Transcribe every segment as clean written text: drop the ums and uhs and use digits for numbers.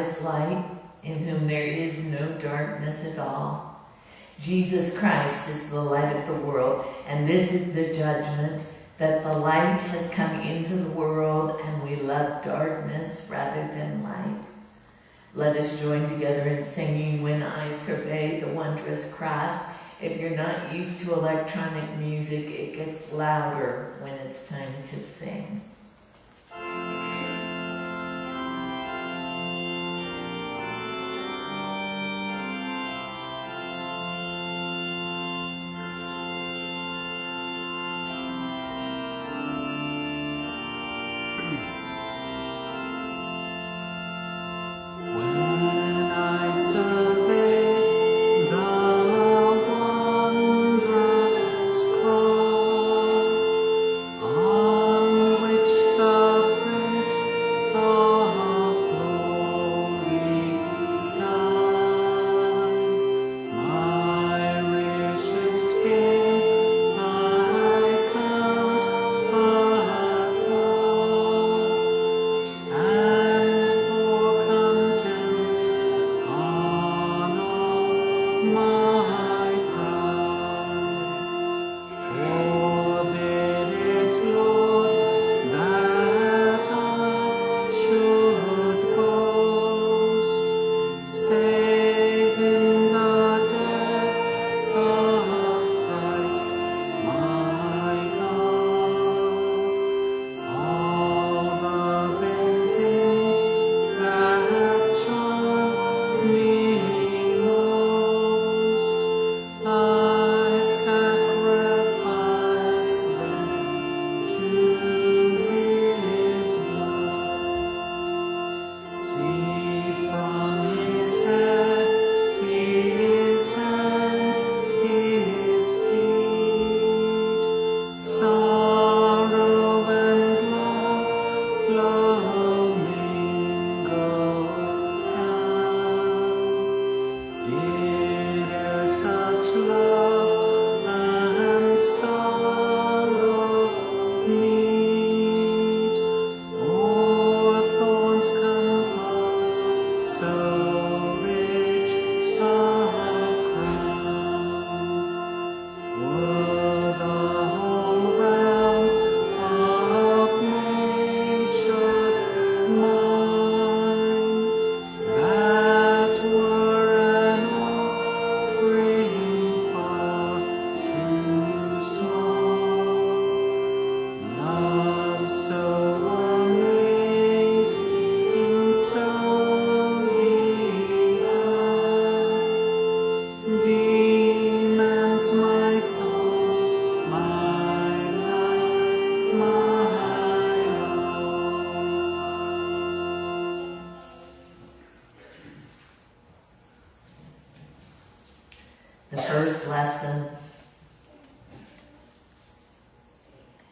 is light, in whom there is no darkness at all. Jesus Christ is the light of the world, and this is the judgment, that the light has come into the world, and we love darkness rather than light. Let us join together in singing When I Survey the Wondrous Cross. If you're not used to electronic music, it gets louder when it's time to sing.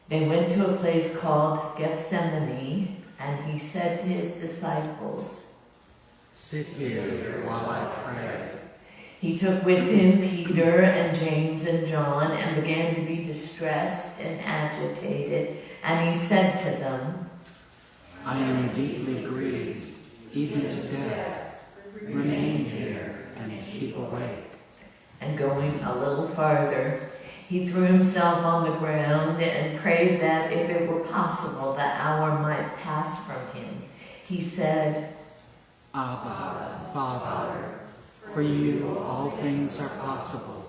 They went to a place called Gethsemane, and he said to his disciples, "Sit here while I pray." He took with him Peter and James and John and began to be distressed and agitated, and he said to them, "I am deeply grieved, even to death. Remain here and keep awake." And going a little farther, he threw himself on the ground and prayed that if it were possible, the hour might pass from him. He said, "Abba, Father, for you all things are possible.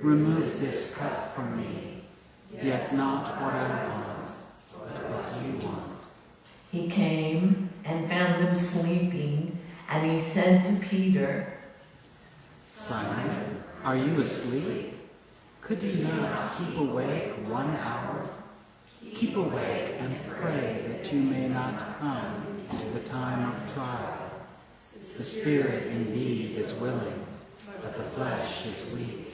Remove this cup from me, yet not what I want, but what you want." He came and found them sleeping, and he said to Peter, "Simon, are you asleep? Could you not keep awake 1 hour? Keep awake and pray that you may not come to the time of trial. The spirit indeed is willing, but the flesh is weak."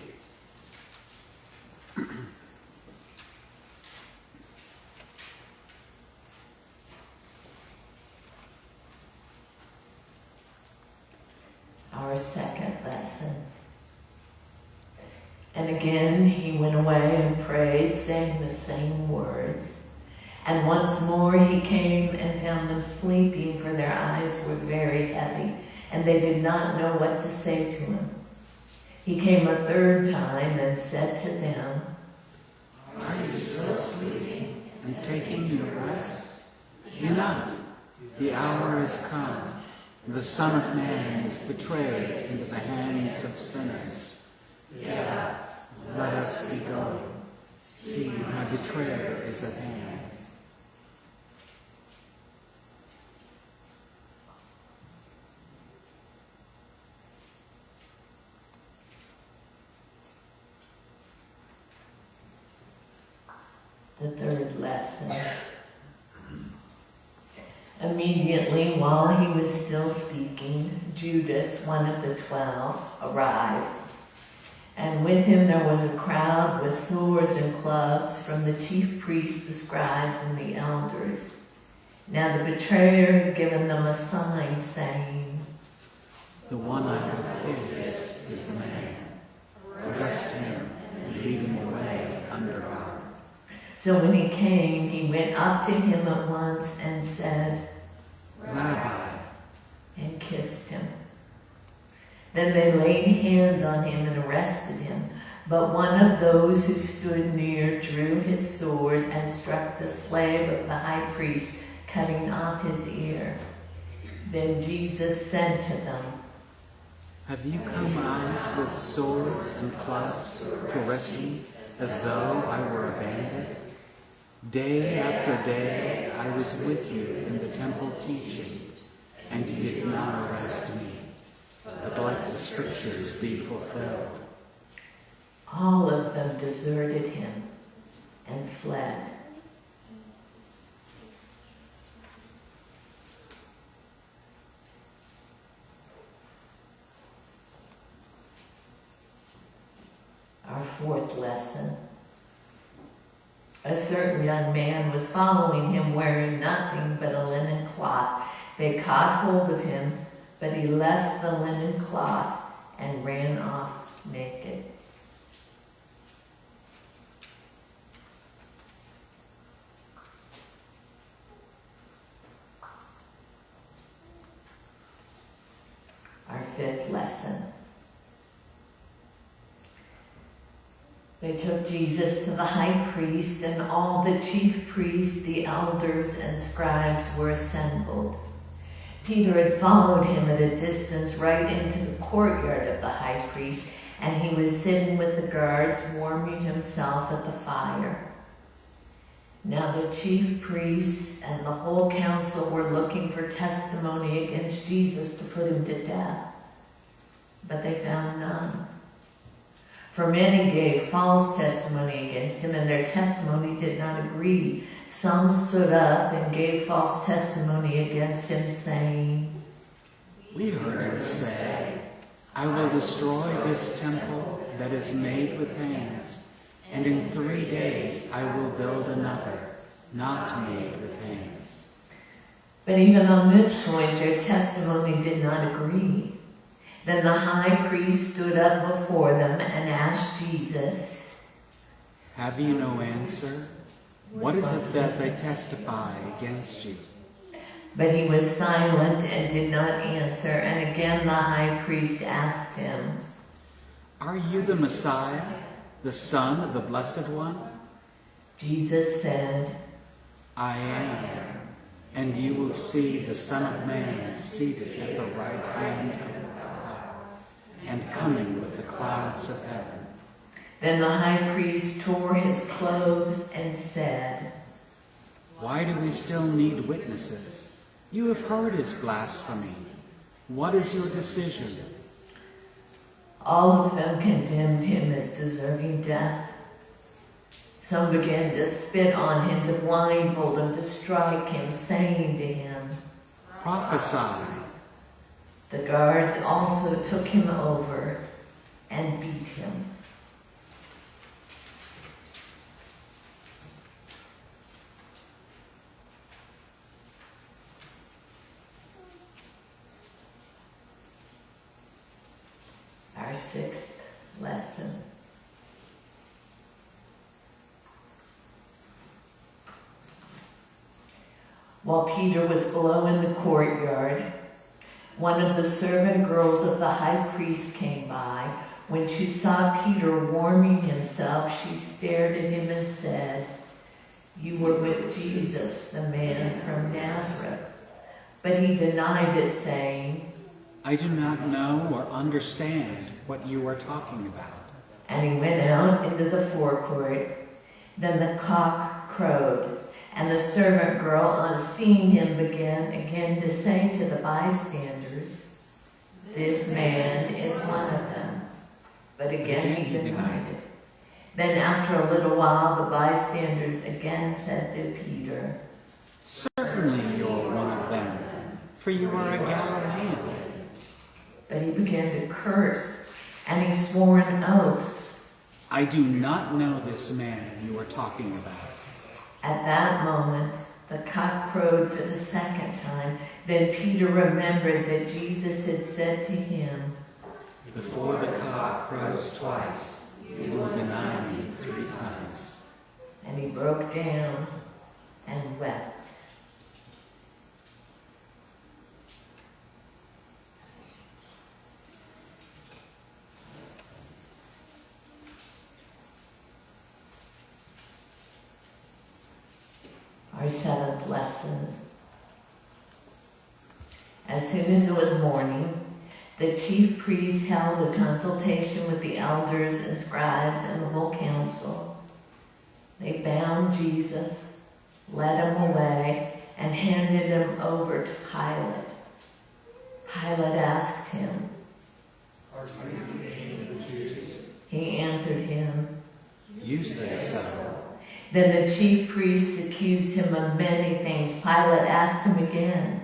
Our second lesson. And again he went away and prayed, saying the same words. And once more he came and found them sleeping, for their eyes were very heavy, and they did not know what to say to him. He came a third time and said to them, Are you still sleeping and taking your rest? Enough! The hour is come. The Son of Man is betrayed into the hands of sinners. Get up, let us be going. See, my betrayer is at hand. The third lesson. Immediately, while he was still speaking, Judas, one of the 12, arrived. And with him there was a crowd with swords and clubs from the chief priests, the scribes, and the elders. Now the betrayer had given them a sign, saying, The one I will kiss is the man. Arrest him and lead him away under guard. So when he came, he went up to him at once and said, Rabbi, and kissed him. Then they laid hands on him and arrested him. But one of those who stood near drew his sword and struck the slave of the high priest, cutting off his ear. Then Jesus said to them, have you come out with swords and clubs to arrest me as though I were a bandit? Day after day I was with you in the temple teaching, and you did not arrest me. But let the scriptures be fulfilled. All of them deserted him and fled. Our fourth lesson. A certain young man was following him wearing nothing but a linen cloth. They caught hold of him, but he left the linen cloth and ran off naked. Our fifth lesson. They took Jesus to the high priest, and all the chief priests, the elders, and scribes were assembled. Peter had followed him at a distance right into the courtyard of the high priest, and he was sitting with the guards, warming himself at the fire. Now the chief priests and the whole council were looking for testimony against Jesus to put him to death, but they found none. For many gave false testimony against him, and their testimony did not agree. Some stood up and gave false testimony against him, saying, We heard him say, I will destroy this temple that is made with hands, and in 3 days I will build another, not made with hands. But even on this point, their testimony did not agree. Then the high priest stood up before them and asked Jesus, Have you no answer? What is it that they testify against you? But he was silent and did not answer. And again the high priest asked him, Are you the Messiah, the Son of the Blessed One? Jesus said, I am, and you will see the Son of Man seated at the right hand of power, and coming with the clouds of heaven. Then the high priest tore his clothes and said, Why do we still need witnesses? You have heard his blasphemy. What is your decision? All of them condemned him as deserving death. Some began to spit on him, to blindfold him, to strike him, saying to him, Prophesy. The guards also took him over and beat him. Our sixth lesson. While Peter was below in the courtyard, one of the servant girls of the high priest came by. When she saw Peter warming himself, she stared at him and said, "You were with Jesus, the man from Nazareth." But he denied it, saying, "I do not know or understand what you are talking about." And he went out into the forecourt. Then the cock crowed, and the servant girl, on seeing him, began again to say to the bystanders, "This man is one of them." But again he denied it. Then after a little while, the bystanders again said to Peter, "Certainly you are one of them, for you are a Galilean." But he began to curse, and he swore an oath. "I do not know this man you are talking about." At that moment, the cock crowed for the second time. Then Peter remembered that Jesus had said to him, "Before the cock crows twice, you will deny me 3 times. And he broke down and wept. Our 7th lesson. As soon as it was morning, the chief priests held a consultation with the elders and scribes and the whole council. They bound Jesus, led him away, and handed him over to Pilate. Pilate asked him, "Are you the king of the Jews?" He answered him, You say so." Then the chief priests accused him of many things. Pilate asked him again,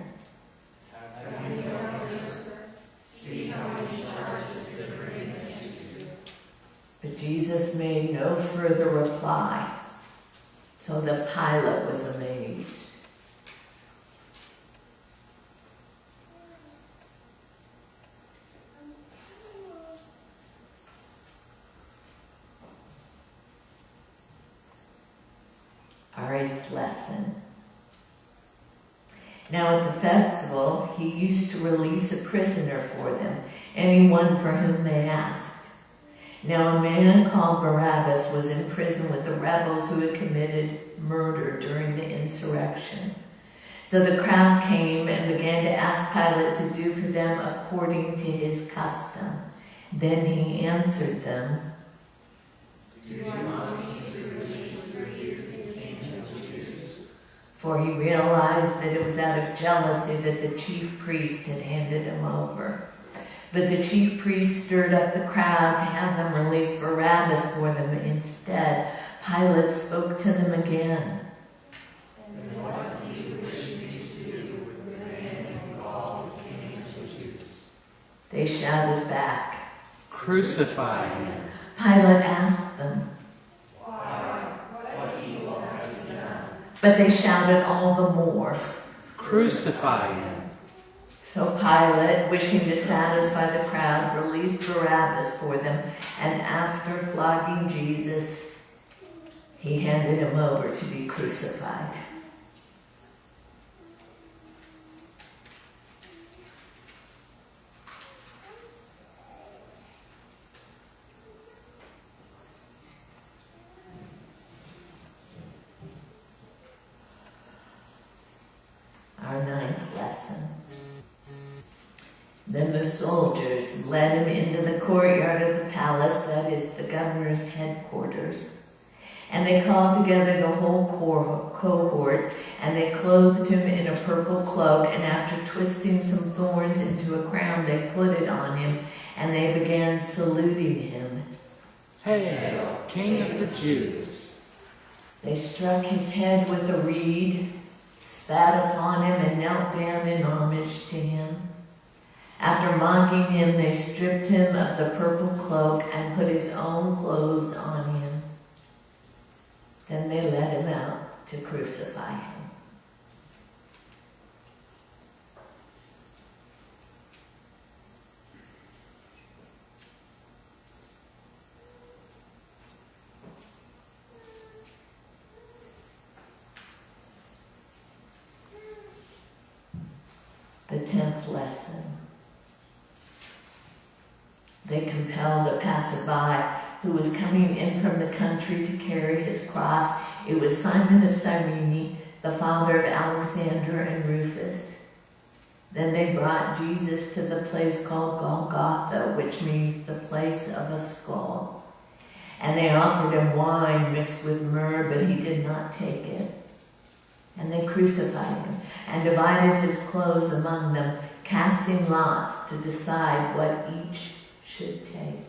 but Jesus made no further reply, so that Pilate was amazed. Our 8th lesson. Now at the festival, he used to release a prisoner for them, anyone for whom they asked. Now a man called Barabbas was in prison with the rebels who had committed murder during the insurrection. So the crowd came and began to ask Pilate to do for them according to his custom. Then he answered them, "Do you want me to release for you the king of the Jews?" For he realized that it was out of jealousy that the chief priest had handed him over. But the chief priest stirred up the crowd to have them release Barabbas for them instead. Pilate spoke to them again. "Then what do you wish me to do with the man you call the king of the Jews?" They shouted back, "Crucify him." Pilate asked them, "Why? What evil has he done?" But they shouted all the more, "Crucify him." So Pilate, wishing to satisfy the crowd, released Barabbas for them, and after flogging Jesus, he handed him over to be crucified. Our 9th lesson. Then the soldiers led him into the courtyard of the palace, that is, the governor's headquarters. And they called together the whole cohort, and they clothed him in a purple cloak, and after twisting some thorns into a crown, they put it on him, and they began saluting him. "Hail, King of the Jews!" They struck his head with a reed, spat upon him, and knelt down in homage to him. After mocking him, they stripped him of the purple cloak and put his own clothes on him. Then they led him out to crucify him. 10th lesson. They compelled a passerby who was coming in from the country to carry his cross. It was Simon of Cyrene, the father of Alexander and Rufus. Then they brought Jesus to the place called Golgotha, which means the place of a skull. And they offered him wine mixed with myrrh, but he did not take it. And they crucified him and divided his clothes among them, casting lots to decide what each should take.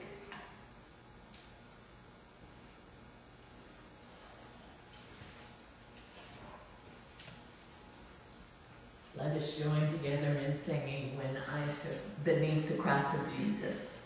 Let us join together in singing When I Serve Beneath the Cross of Jesus.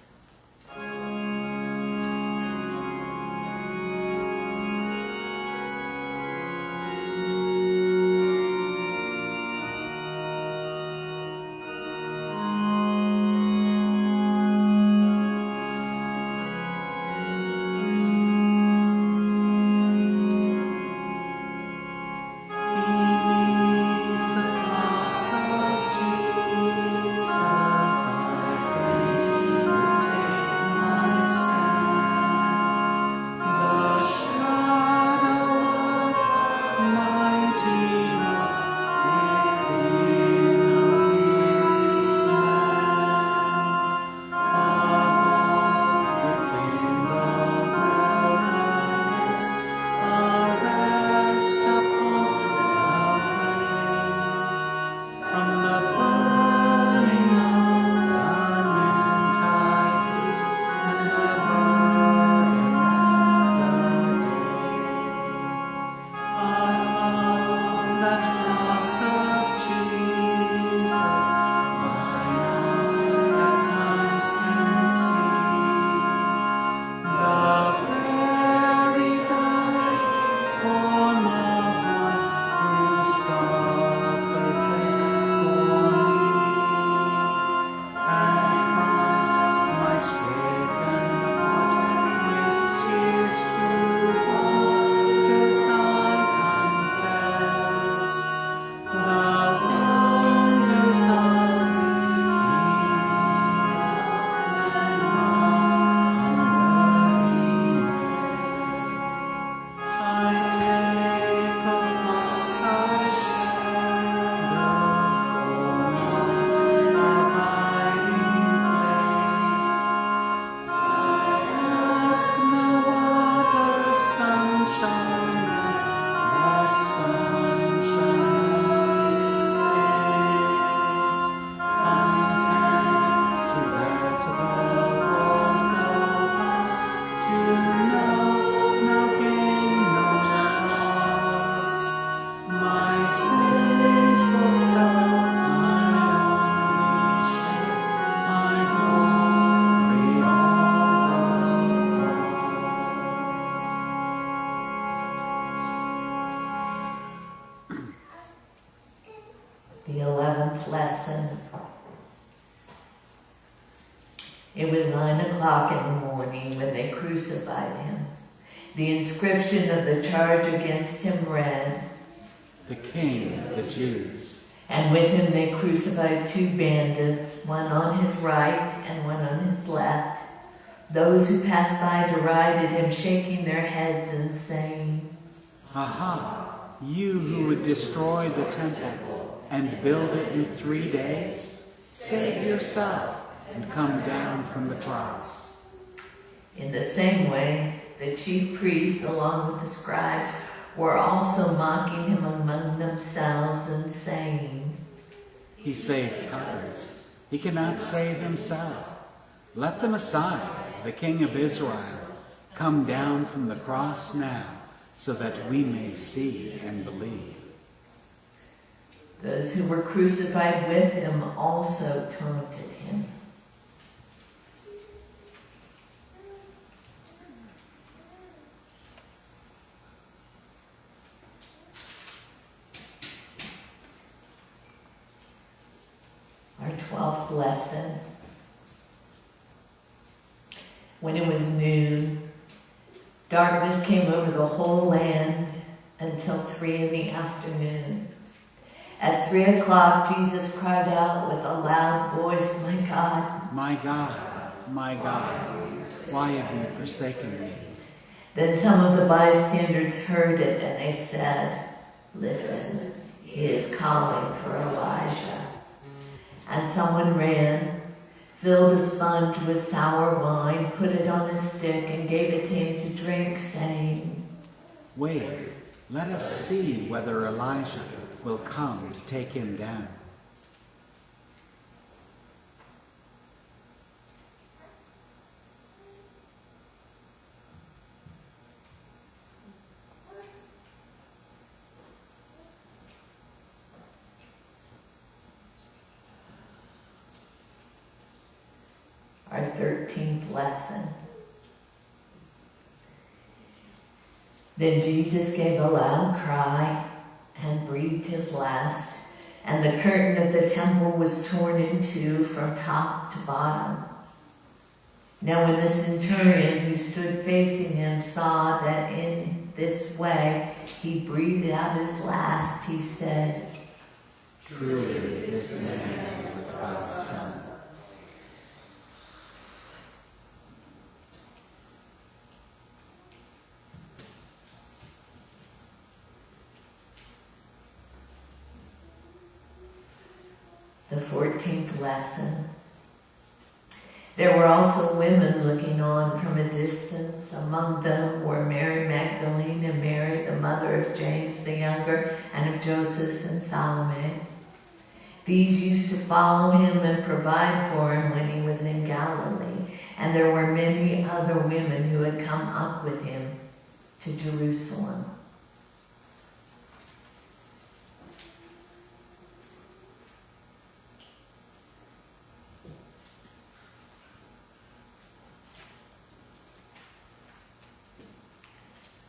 The 11th lesson. It was 9 o'clock in the morning when they crucified him. The inscription of the charge against him read, "The King of the Jews." And with him they crucified 2 bandits, one on his right and one on his left. Those who passed by derided him, shaking their heads and saying, "Aha, you who would destroy the temple and build it in 3 days, save yourself and come down from the cross." In the same way, the chief priests, along with the scribes, were also mocking him among themselves and saying, "He saved others. He cannot save himself. Let them aside, the King of Israel. Come down from the cross now, so that we may see and believe." Those who were crucified with him also taunted him. Our 12th lesson. When it was noon, darkness came over the whole land until 3 in the afternoon. At 3 o'clock, Jesus cried out with a loud voice, "My God, my God, my God, why have you forsaken me?" Then some of the bystanders heard it, and they said, "Listen, he is calling for Elijah." And someone ran, filled a sponge with sour wine, put it on a stick, and gave it to him to drink, saying, "Wait, let us see whether Elijah will come to take him down." Our 13th lesson. Then Jesus gave a loud cry and breathed his last, and the curtain of the temple was torn in two from top to bottom. Now when the centurion who stood facing him saw that in this way he breathed out his last, he said, "Truly this man is God's Son." The 14th lesson. There were also women looking on from a distance. Among them were Mary Magdalene and Mary, the mother of James the Younger, and of Joseph and Salome. These used to follow him and provide for him when he was in Galilee. And there were many other women who had come up with him to Jerusalem.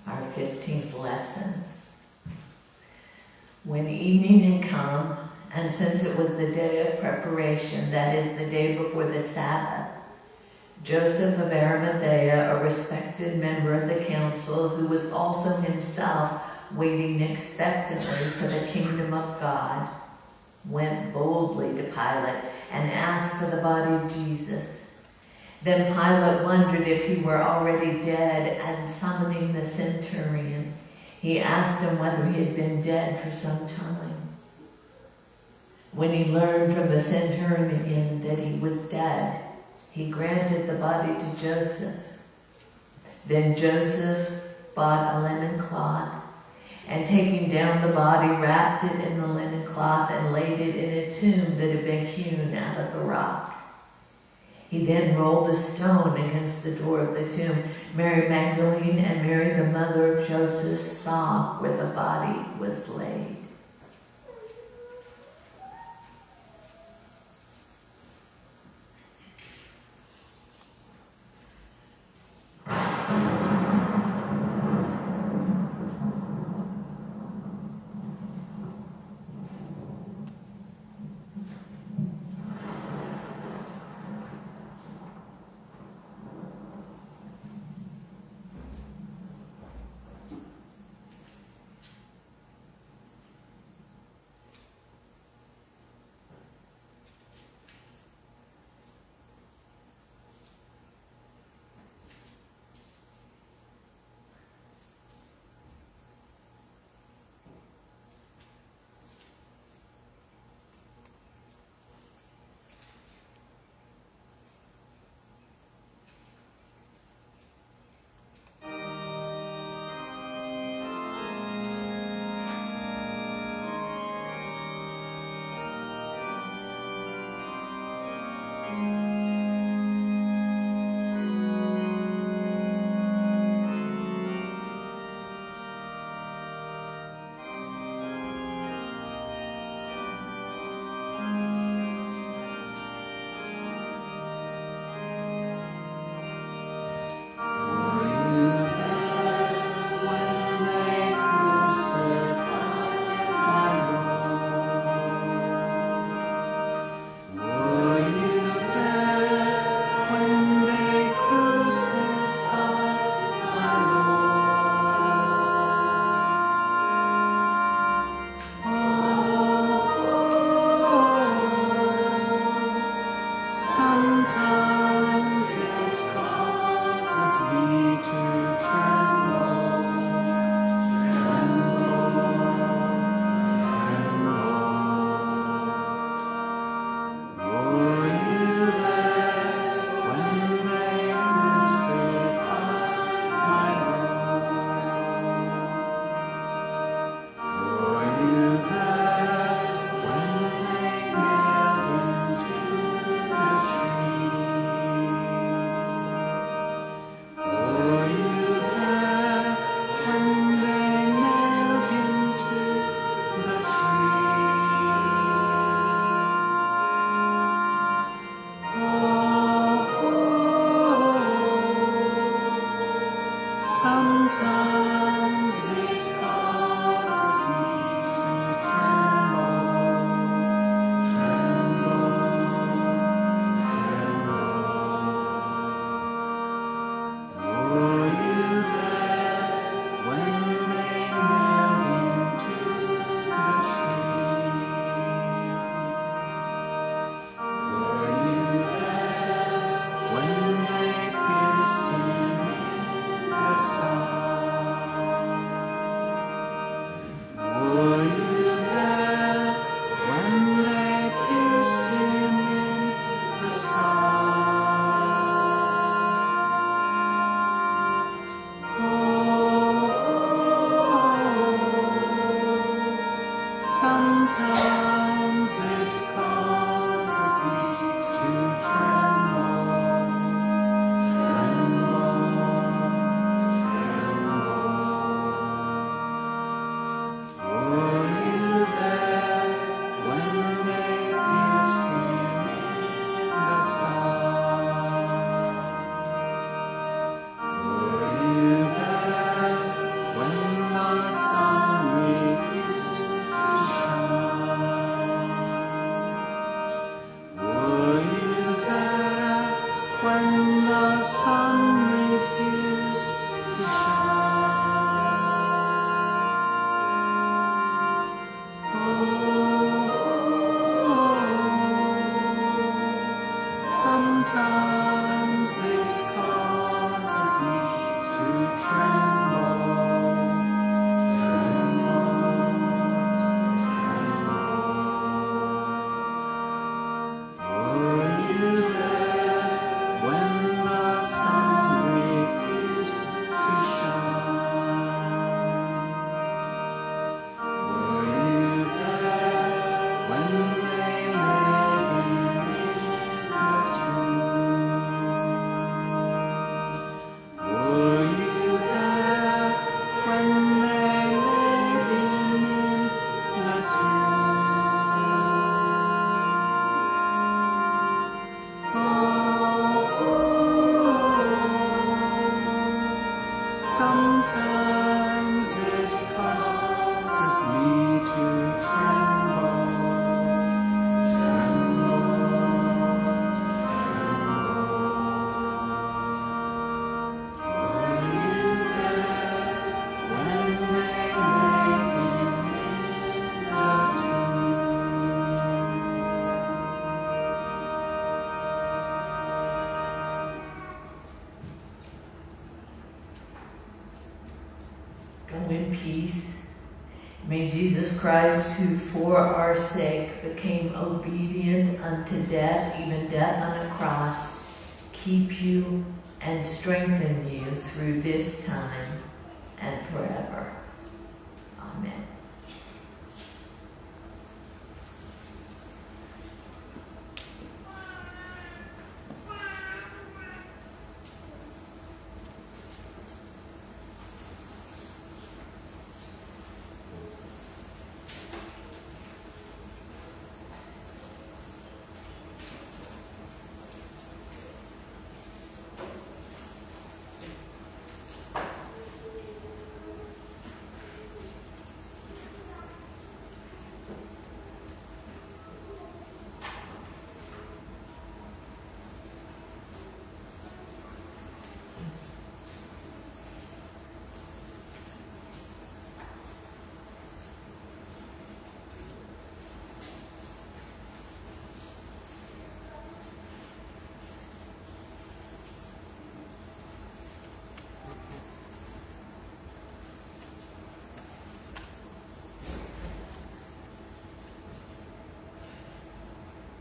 Our 15th lesson. When evening had come, and since it was the day of preparation, that is, the day before the Sabbath, Joseph of Arimathea, a respected member of the council, who was also himself waiting expectantly for the kingdom of God, went boldly to Pilate and asked for the body of Jesus. Then Pilate wondered if he were already dead, and summoning the centurion, he asked him whether he had been dead for some time. When he learned from the centurion that he was dead, he granted the body to Joseph. Then Joseph bought a linen cloth, and taking down the body, wrapped it in the linen cloth and laid it in a tomb that had been hewn out of the rock. He then rolled a stone against the door of the tomb. Mary Magdalene and Mary, the mother of Joseph, saw where the body was laid. Were you there when they pierced him in the side? Sometimes it causes me to tremble, tremble, tremble. Were you there when they pierced him in the side? Were you there when the sun refused to shine? Were you there when the sun refused to shine? Sometimes it causes me to tremble, tremble, tremble. Were you there when the sun refused to shine? Were you there when they laid him in the tomb? Were you there when they laid him in the tomb? Sometimes it causes me to tremble, tremble, tremble. Were you there when they laid him in the tomb? Go in peace. May Jesus Christ, who for our sake became obedient unto death, even death on a cross, keep you and strengthen you through this time and forever.